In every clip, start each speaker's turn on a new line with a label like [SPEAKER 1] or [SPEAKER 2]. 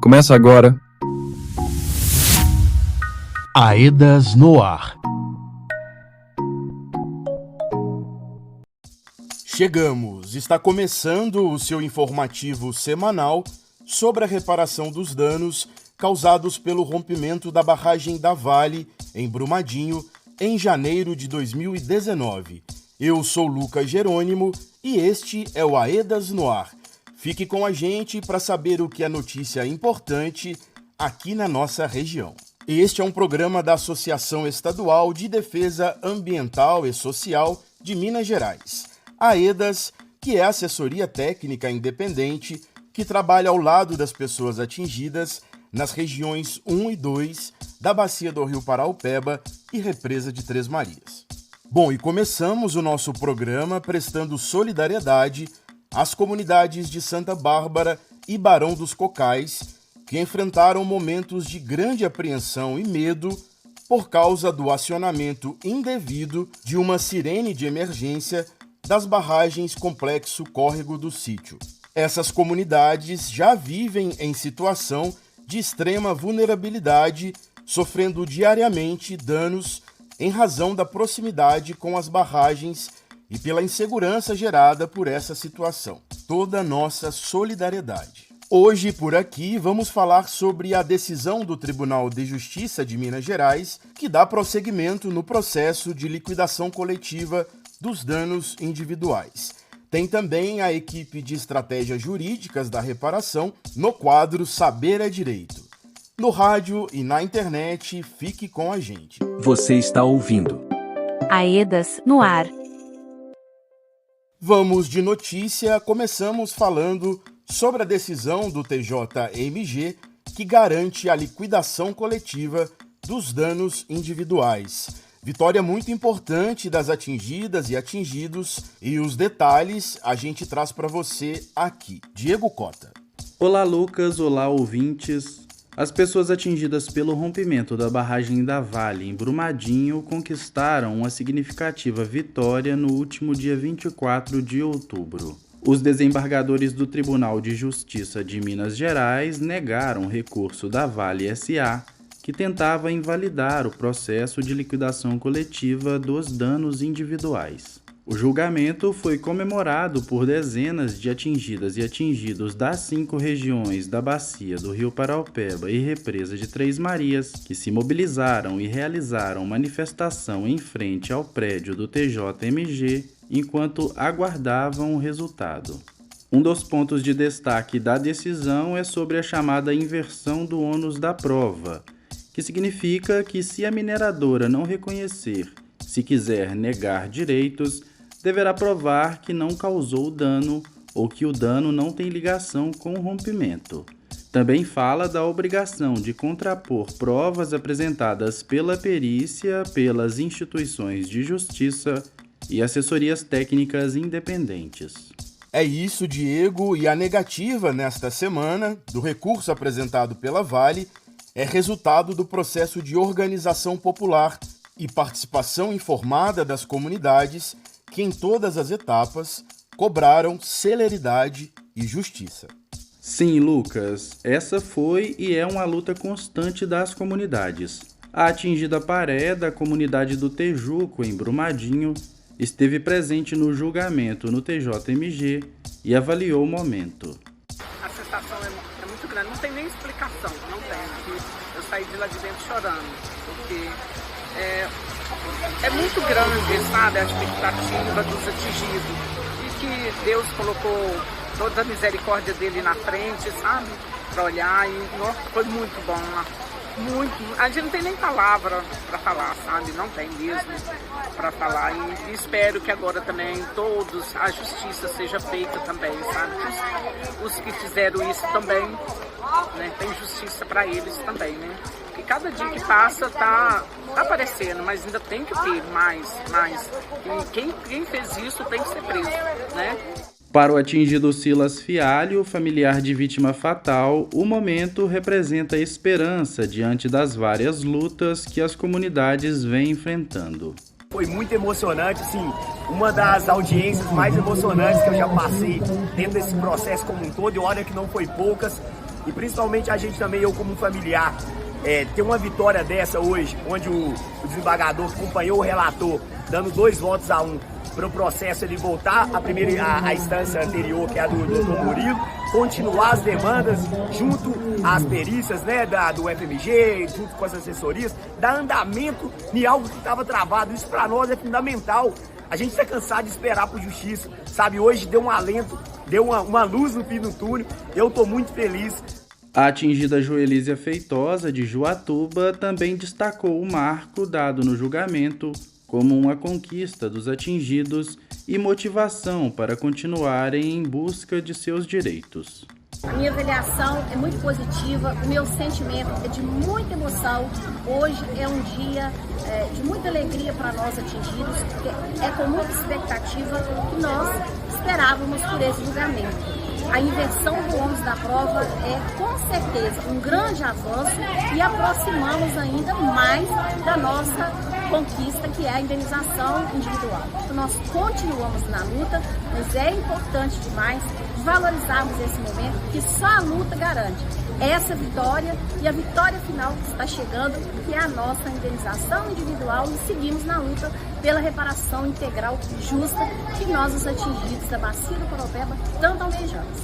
[SPEAKER 1] Começa agora.
[SPEAKER 2] Aedas no ar.
[SPEAKER 3] Chegamos! Está começando o seu informativo semanal sobre a reparação dos danos causados pelo rompimento da barragem da Vale, em Brumadinho, em janeiro de 2019. Eu sou Lucas Jerônimo e este é o Aedas no ar. Fique com a gente para saber o que é notícia importante aqui na nossa região. Este é um programa da Associação Estadual de Defesa Ambiental e Social de Minas Gerais, AEDAS, que é a assessoria técnica independente que trabalha ao lado das pessoas atingidas nas regiões 1 e 2 da Bacia do Rio Paraupeba e Represa de Três Marias. Bom, e começamos o nosso programa prestando solidariedade às comunidades de Santa Bárbara e Barão dos Cocais, que enfrentaram momentos de grande apreensão e medo por causa do acionamento indevido de uma sirene de emergência das barragens Complexo Córrego do Sítio. Essas comunidades já vivem em situação de extrema vulnerabilidade, sofrendo diariamente danos em razão da proximidade com as barragens e pela insegurança gerada por essa situação. Toda a nossa solidariedade. Hoje, por aqui, vamos falar sobre a decisão do Tribunal de Justiça de Minas Gerais, que dá prosseguimento no processo de liquidação coletiva dos danos individuais. Tem também a equipe de estratégias jurídicas da reparação no quadro Saber é Direito. No rádio e na internet, fique com a gente.
[SPEAKER 1] Você está ouvindo
[SPEAKER 4] Aedas no ar.
[SPEAKER 3] Vamos de notícia, começamos falando sobre a decisão do TJMG que garante a liquidação coletiva dos danos individuais. Vitória muito importante das atingidas e atingidos, e os detalhes a gente traz para você aqui. Diego Cota.
[SPEAKER 5] Olá Lucas, olá ouvintes. As pessoas atingidas pelo rompimento da barragem da Vale em Brumadinho conquistaram uma significativa vitória no último dia 24 de outubro. Os desembargadores do Tribunal de Justiça de Minas Gerais negaram o recurso da Vale S.A., que tentava invalidar o processo de liquidação coletiva dos danos individuais. O julgamento foi comemorado por dezenas de atingidas e atingidos das 5 regiões da Bacia do Rio Paraupeba e Represa de Três Marias, que se mobilizaram e realizaram manifestação em frente ao prédio do TJMG enquanto aguardavam o resultado. Um dos pontos de destaque da decisão é sobre a chamada inversão do ônus da prova, que significa que se a mineradora não reconhecer, se quiser negar direitos, deverá provar que não causou dano ou que o dano não tem ligação com o rompimento. Também fala da obrigação de contrapor provas apresentadas pela perícia, pelas instituições de justiça e assessorias técnicas independentes.
[SPEAKER 3] É isso, Diego, e a negativa nesta semana do recurso apresentado pela Vale é resultado do processo de organização popular e participação informada das comunidades que em todas as etapas cobraram celeridade e justiça.
[SPEAKER 5] Sim, Lucas, essa foi e é uma luta constante das comunidades. A atingida Paré, da comunidade do Tejuco, em Brumadinho, esteve presente no julgamento no TJMG e avaliou o momento.
[SPEAKER 6] A sensação é muito grande, não tem nem explicação, não tem. Eu saí de lá de dentro chorando, porque é muito grande, sabe, a expectativa dos atingidos. E que Deus colocou toda a misericórdia dele na frente, sabe, para olhar. E nossa, foi muito bom, muito. A gente não tem nem palavra para falar, sabe, não tem mesmo para falar. E espero que agora também todos, a justiça seja feita também, sabe. Os que fizeram isso também, né, tem justiça para eles também, né. E cada dia que passa tá aparecendo, mas ainda tem que ter mais. E quem fez isso tem que ser preso, né?
[SPEAKER 5] Para o atingido Silas Fialho, familiar de vítima fatal, o momento representa esperança diante das várias lutas que as comunidades vêm enfrentando.
[SPEAKER 7] Foi muito emocionante, assim, uma das audiências mais emocionantes que eu já passei dentro desse processo como um todo, e olha que não foi poucas, E principalmente a gente também, eu como familiar, ter uma vitória dessa hoje, onde o desembargador acompanhou o relator, dando 2 votos a 1 para o processo ele voltar à instância anterior, que é a do Dr. Murilo, continuar as demandas junto às perícias, né, do FMG, junto com as assessorias, dar andamento em algo que estava travado. Isso para nós é fundamental. A gente está cansado de esperar por justiça, sabe? Hoje deu um alento, deu uma luz no fim do túnel. Eu estou muito feliz.
[SPEAKER 5] A atingida Joelísia Feitosa, de Juatuba, também destacou o marco dado no julgamento como uma conquista dos atingidos e motivação para continuarem em busca de seus direitos.
[SPEAKER 8] A minha avaliação é muito positiva, o meu sentimento é de muita emoção. Hoje é um dia de muita alegria para nós atingidos, porque é com muita expectativa que nós esperávamos por esse julgamento. A inversão do ônus da prova é, com certeza, um grande avanço e aproximamos ainda mais da nossa conquista, que é a indenização individual. Então, nós continuamos na luta, mas é importante demais valorizarmos esse momento, que só a luta garante essa vitória e a vitória final que está chegando, que é a nossa indenização individual, e seguimos na luta pela reparação integral justa que nós, os atingidos da Bacia do Paropeba, tanto almejamos.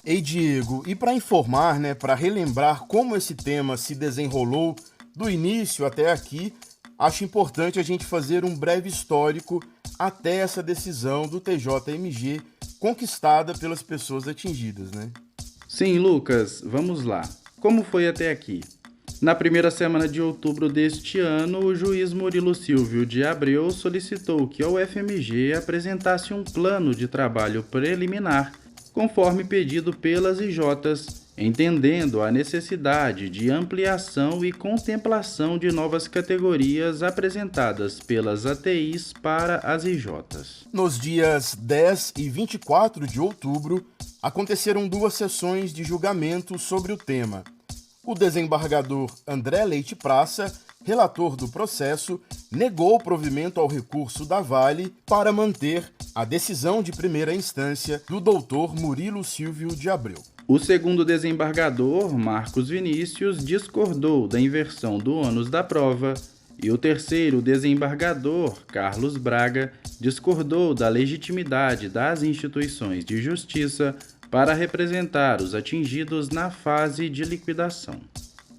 [SPEAKER 3] Ei, Diego, e para informar, para relembrar como esse tema se desenrolou do início até aqui, acho importante a gente fazer um breve histórico até essa decisão do TJMG conquistada pelas pessoas atingidas,
[SPEAKER 5] Sim, Lucas, vamos lá. Como foi até aqui? Na primeira semana de outubro deste ano, o juiz Murilo Silvio de Abreu solicitou que a UFMG apresentasse um plano de trabalho preliminar, conforme pedido pelas IJs, entendendo a necessidade de ampliação e contemplação de novas categorias apresentadas pelas ATIs para as IJs.
[SPEAKER 3] Nos dias 10 e 24 de outubro, aconteceram 2 sessões de julgamento sobre o tema. O desembargador André Leite Praça, relator do processo, negou o provimento ao recurso da Vale para manter a decisão de primeira instância do doutor Murilo Silvio de Abreu.
[SPEAKER 5] O segundo desembargador, Marcos Vinícius, discordou da inversão do ônus da prova, e o terceiro desembargador, Carlos Braga, discordou da legitimidade das instituições de justiça para representar os atingidos na fase de liquidação.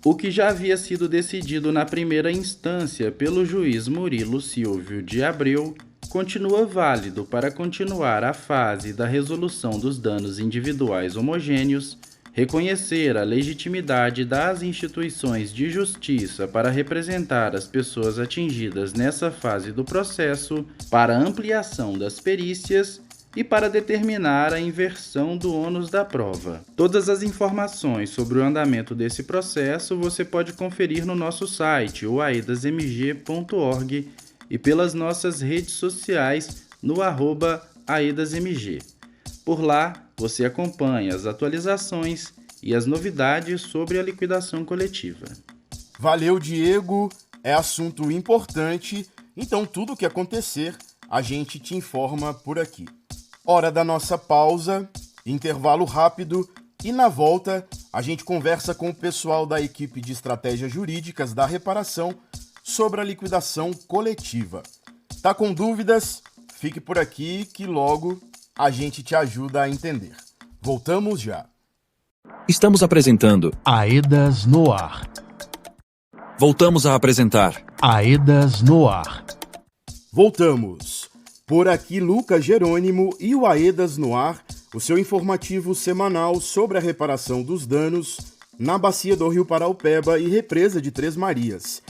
[SPEAKER 5] O que já havia sido decidido na primeira instância pelo juiz Murilo Silvio de Abreu continua válido para continuar a fase da resolução dos danos individuais homogêneos, reconhecer a legitimidade das instituições de justiça para representar as pessoas atingidas nessa fase do processo, para ampliação das perícias e para determinar a inversão do ônus da prova. Todas as informações sobre o andamento desse processo você pode conferir no nosso site, o aedasmg.org, e pelas nossas redes sociais no @aedasmg. Por lá, você acompanha as atualizações e as novidades sobre a liquidação coletiva.
[SPEAKER 3] Valeu, Diego, é assunto importante, então tudo o que acontecer, a gente te informa por aqui. Hora da nossa pausa, intervalo rápido, e na volta a gente conversa com o pessoal da equipe de estratégias jurídicas da reparação sobre a liquidação coletiva. Tá com dúvidas? Fique por aqui que logo a gente te ajuda a entender. Voltamos já.
[SPEAKER 1] Estamos apresentando
[SPEAKER 2] Aedas no Ar.
[SPEAKER 1] Voltamos a apresentar
[SPEAKER 2] Aedas no Ar.
[SPEAKER 3] Voltamos. Por aqui, Lucas Jerônimo e o Aedas no Ar, o seu informativo semanal sobre a reparação dos danos na bacia do Rio Paraupeba e represa de Três Marias,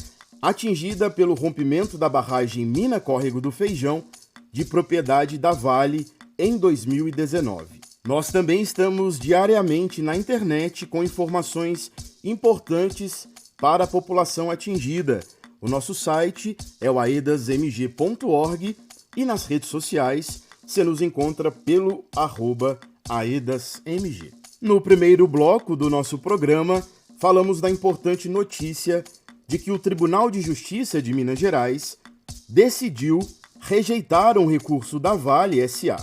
[SPEAKER 3] atingida pelo rompimento da barragem Mina Córrego do Feijão, de propriedade da Vale, em 2019. Nós também estamos diariamente na internet com informações importantes para a população atingida. O nosso site é o aedasmg.org e nas redes sociais você nos encontra pelo @aedasmg. No primeiro bloco do nosso programa, falamos da importante notícia de que o Tribunal de Justiça de Minas Gerais decidiu rejeitar um recurso da Vale S.A.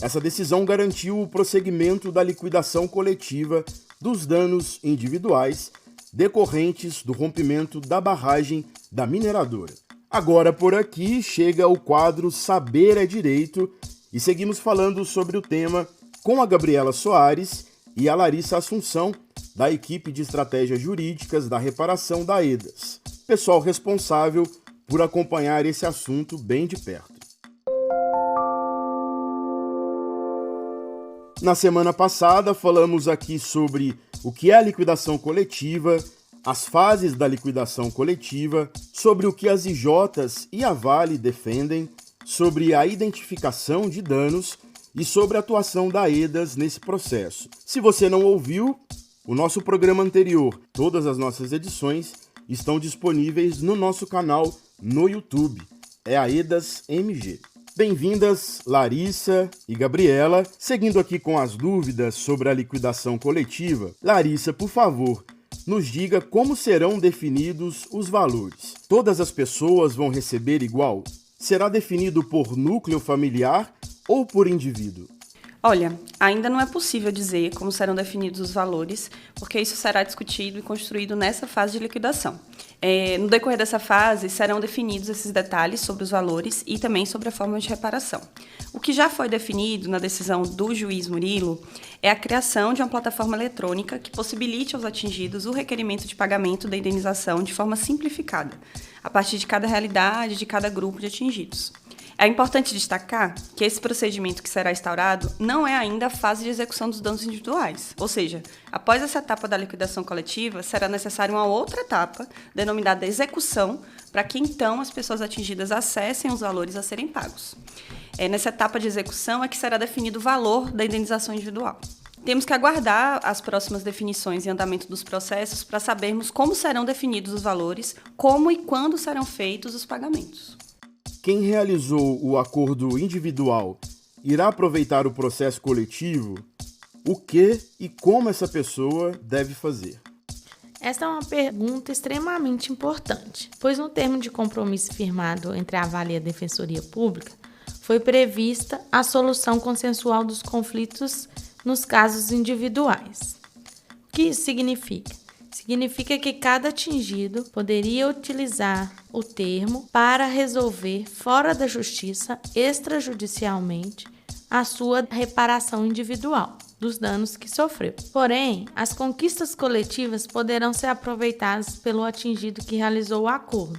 [SPEAKER 3] Essa decisão garantiu o prosseguimento da liquidação coletiva dos danos individuais decorrentes do rompimento da barragem da mineradora. Agora por aqui chega o quadro Saber é Direito e seguimos falando sobre o tema com a Gabriela Soares e a Larissa Assunção, da equipe de estratégias jurídicas da reparação da EDAS, pessoal responsável por acompanhar esse assunto bem de perto. Na semana passada, falamos aqui sobre o que é a liquidação coletiva, as fases da liquidação coletiva, sobre o que as IJs e a Vale defendem, sobre a identificação de danos e sobre a atuação da EDAS nesse processo. Se você não ouviu o nosso programa anterior, todas as nossas edições estão disponíveis no nosso canal no YouTube. É a EDAS MG. Bem-vindas, Larissa e Gabriela. Seguindo aqui com as dúvidas sobre a liquidação coletiva, Larissa, por favor, nos diga como serão definidos os valores. Todas as pessoas vão receber igual? Será definido por núcleo familiar ou por indivíduo?
[SPEAKER 9] Olha, ainda não é possível dizer como serão definidos os valores, porque isso será discutido e construído nessa fase de liquidação. No decorrer dessa fase, serão definidos esses detalhes sobre os valores e também sobre a forma de reparação. O que já foi definido na decisão do juiz Murilo é a criação de uma plataforma eletrônica que possibilite aos atingidos o requerimento de pagamento da indenização de forma simplificada, a partir de cada realidade de cada grupo de atingidos. É importante destacar que esse procedimento que será instaurado não é ainda a fase de execução dos danos individuais, ou seja, após essa etapa da liquidação coletiva, será necessária uma outra etapa, denominada execução, para que então as pessoas atingidas acessem os valores a serem pagos. Nessa etapa de execução é que será definido o valor da indenização individual. Temos que aguardar as próximas definições e andamento dos processos para sabermos como serão definidos os valores, como e quando serão feitos os pagamentos.
[SPEAKER 3] Quem realizou o acordo individual irá aproveitar o processo coletivo? O que e como essa pessoa deve fazer?
[SPEAKER 10] Esta é uma pergunta extremamente importante, pois no termo de compromisso firmado entre a Vale e a Defensoria Pública, foi prevista a solução consensual dos conflitos nos casos individuais. O que isso significa? Significa que cada atingido poderia utilizar o termo para resolver fora da justiça, extrajudicialmente, a sua reparação individual dos danos que sofreu. Porém, as conquistas coletivas poderão ser aproveitadas pelo atingido que realizou o acordo,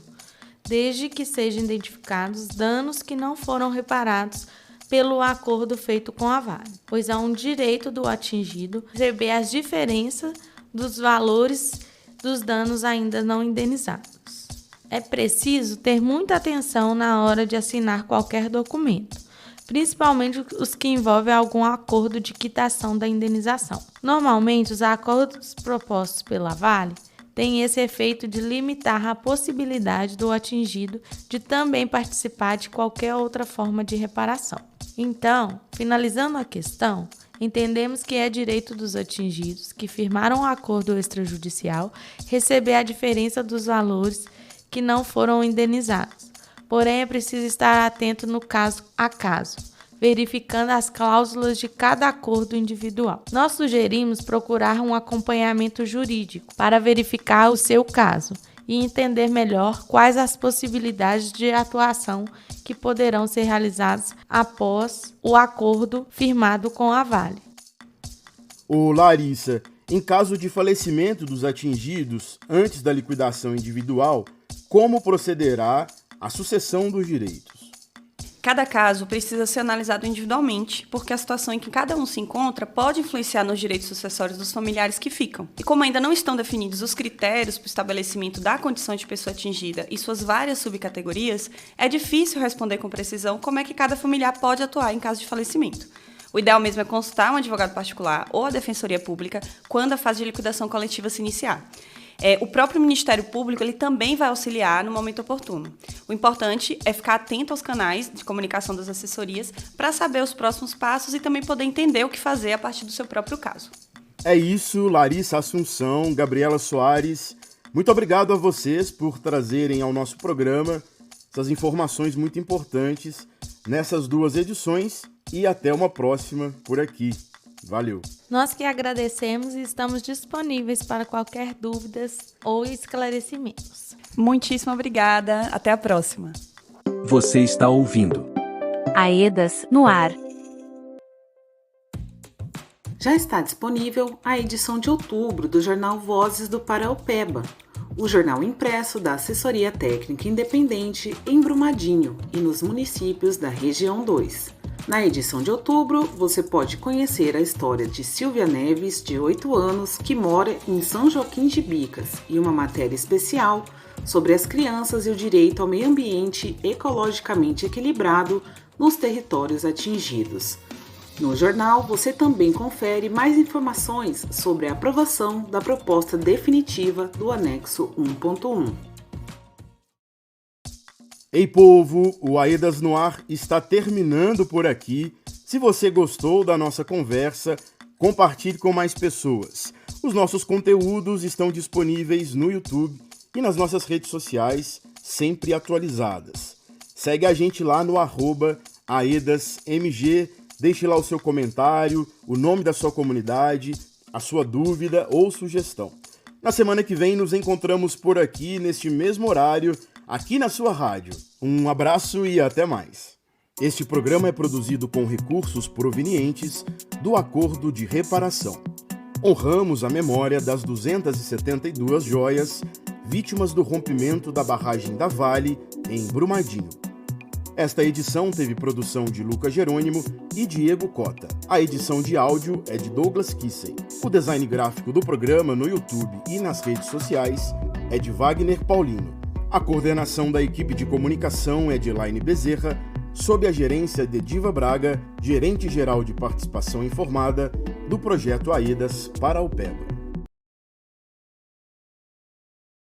[SPEAKER 10] desde que sejam identificados danos que não foram reparados pelo acordo feito com a Vale, pois há um direito do atingido receber as diferenças dos valores dos danos ainda não indenizados. É preciso ter muita atenção na hora de assinar qualquer documento, principalmente os que envolvem algum acordo de quitação da indenização. Normalmente, os acordos propostos pela Vale têm esse efeito de limitar a possibilidade do atingido de também participar de qualquer outra forma de reparação. Então, finalizando a questão, entendemos que é direito dos atingidos que firmaram um acordo extrajudicial receber a diferença dos valores que não foram indenizados. Porém, é preciso estar atento no caso a caso, verificando as cláusulas de cada acordo individual. Nós sugerimos procurar um acompanhamento jurídico para verificar o seu caso e entender melhor quais as possibilidades de atuação que poderão ser realizadas após o acordo firmado com a Vale.
[SPEAKER 3] Larissa, em caso de falecimento dos atingidos antes da liquidação individual, como procederá a sucessão dos direitos?
[SPEAKER 9] Cada caso precisa ser analisado individualmente, porque a situação em que cada um se encontra pode influenciar nos direitos sucessórios dos familiares que ficam. E como ainda não estão definidos os critérios para o estabelecimento da condição de pessoa atingida e suas várias subcategorias, é difícil responder com precisão como é que cada familiar pode atuar em caso de falecimento. O ideal mesmo é consultar um advogado particular ou a Defensoria Pública quando a fase de liquidação coletiva se iniciar. O próprio Ministério Público ele também vai auxiliar no momento oportuno. O importante é ficar atento aos canais de comunicação das assessorias para saber os próximos passos e também poder entender o que fazer a partir do seu próprio caso.
[SPEAKER 3] É isso, Larissa Assunção, Gabriela Soares. Muito obrigado a vocês por trazerem ao nosso programa essas informações muito importantes nessas 2 edições e até uma próxima por aqui. Valeu!
[SPEAKER 10] Nós que agradecemos e estamos disponíveis para qualquer dúvidas ou esclarecimentos.
[SPEAKER 9] Muitíssimo obrigada. Até a próxima.
[SPEAKER 1] Você está ouvindo
[SPEAKER 4] AEDAS no ar.
[SPEAKER 11] Já está disponível a edição de outubro do jornal Vozes do Paraupeba, o jornal impresso da Assessoria Técnica Independente em Brumadinho e nos municípios da Região 2. Na edição de outubro, você pode conhecer a história de Silvia Neves, de 8 anos, que mora em São Joaquim de Bicas, e uma matéria especial sobre as crianças e o direito ao meio ambiente ecologicamente equilibrado nos territórios atingidos. No jornal, você também confere mais informações sobre a aprovação da proposta definitiva do anexo 1.1.
[SPEAKER 3] Ei, povo, o AEDAS no ar está terminando por aqui. Se você gostou da nossa conversa, compartilhe com mais pessoas. Os nossos conteúdos estão disponíveis no YouTube e nas nossas redes sociais, sempre atualizadas. Segue a gente lá no @AEDASMG, deixe lá o seu comentário, o nome da sua comunidade, a sua dúvida ou sugestão. Na semana que vem nos encontramos por aqui, neste mesmo horário, aqui na sua rádio. Um abraço e até mais. Este programa é produzido com recursos provenientes do Acordo de Reparação. Honramos a memória das 272 joias vítimas do rompimento da barragem da Vale, em Brumadinho. Esta edição teve produção de Lucas Jerônimo e Diego Cota. A edição de áudio é de Douglas Kissey. O design gráfico do programa no YouTube e nas redes sociais é de Wagner Paulino. A coordenação da equipe de comunicação é de Elaine Bezerra, sob a gerência de Diva Braga, gerente-geral de participação informada do projeto AEDAS Paraupeba.